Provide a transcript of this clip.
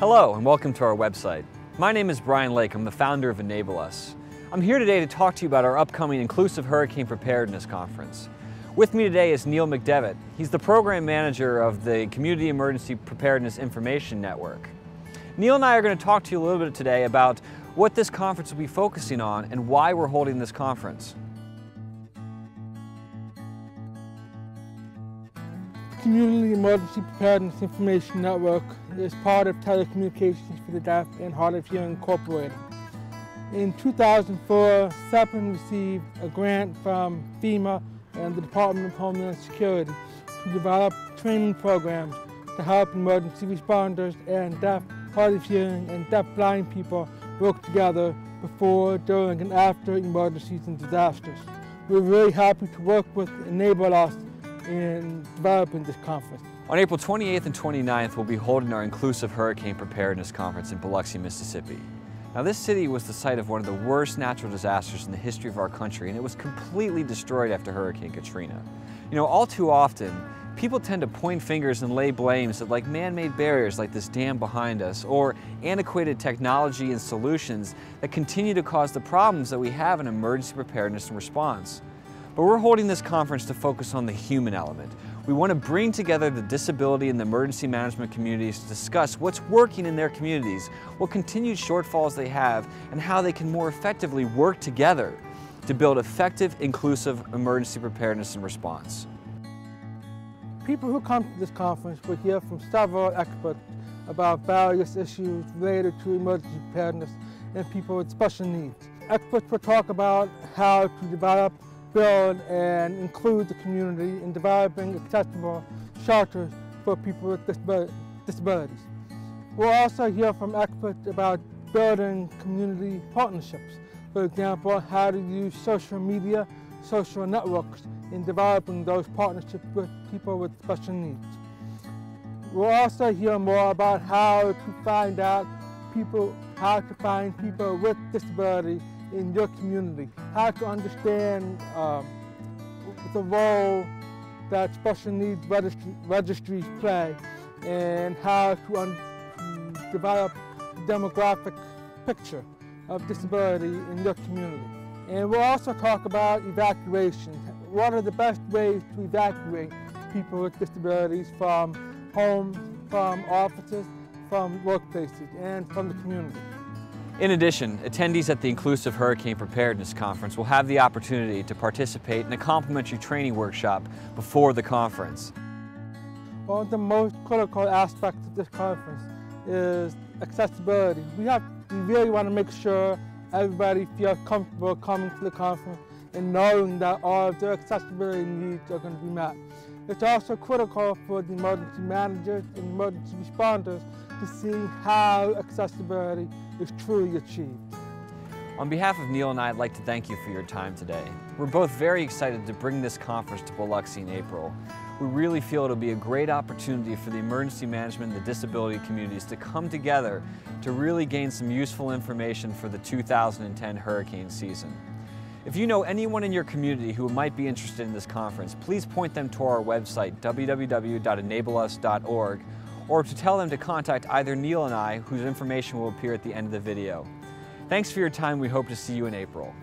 Hello and welcome to our website. My name is Brian Lake. I'm the founder of Enable Us. I'm here today to talk to you about our upcoming Inclusive Hurricane Preparedness Conference. With me today is Neil McDevitt. He's the program manager of the Community Emergency Preparedness Information Network. Neil and I are going to talk to you a little bit today about what this conference will be focusing on and why we're holding this conference. Community Emergency Preparedness Information Network is part of Telecommunications for the Deaf and Hard of Hearing Incorporated. In 2004, SEPN received a grant from FEMA and the Department of Homeland Security to develop training programs to help emergency responders and deaf, hard of hearing, and deaf-blind people work together before, during, and after emergencies and disasters. We're really happy to work with Enable Us in developing this conference. On April 28th and 29th, we'll be holding our Inclusive Hurricane Preparedness Conference in Biloxi, Mississippi. Now, this city was the site of one of the worst natural disasters in the history of our country, and it was completely destroyed after Hurricane Katrina. You know, all too often, people tend to point fingers and lay blames at man-made barriers like this dam behind us, or antiquated technology and solutions that continue to cause the problems that we have in emergency preparedness and response. But we're holding this conference to focus on the human element. We want to bring together the disability and the emergency management communities to discuss what's working in their communities, what continued shortfalls they have, and how they can more effectively work together to build effective, inclusive emergency preparedness and response. People who come to this conference will hear from several experts about various issues related to emergency preparedness and people with special needs. Experts will talk about how to develop, build, and include the community in developing accessible shelters for people with disabilities. We'll also hear from experts about building community partnerships. For example, how to use social media, social networks in developing those partnerships with people with special needs. We'll also hear more about how to find people with disability in your community, how to understand the role that special needs registries play, and how to develop a demographic picture of disability in your community. And we'll also talk about evacuation. What are the best ways to evacuate people with disabilities from homes, from offices, from workplaces, and from the community? In addition, attendees at the Inclusive Hurricane Preparedness Conference will have the opportunity to participate in a complimentary training workshop before the conference. One of the most critical aspects of this conference is accessibility. We really want to make sure everybody feels comfortable coming to the conference and knowing that all of their accessibility needs are going to be met. It's also critical for the emergency managers and emergency responders to see how accessibility is truly achieved. On behalf of Neil and I, I'd like to thank you for your time today. We're both very excited to bring this conference to Biloxi in April. We really feel it'll be a great opportunity for the emergency management and the disability communities to come together to really gain some useful information for the 2010 hurricane season. If you know anyone in your community who might be interested in this conference, please point them to our website, www.enableus.org, or to tell them to contact either Neil and I, whose information will appear at the end of the video. Thanks for your time. We hope to see you in April.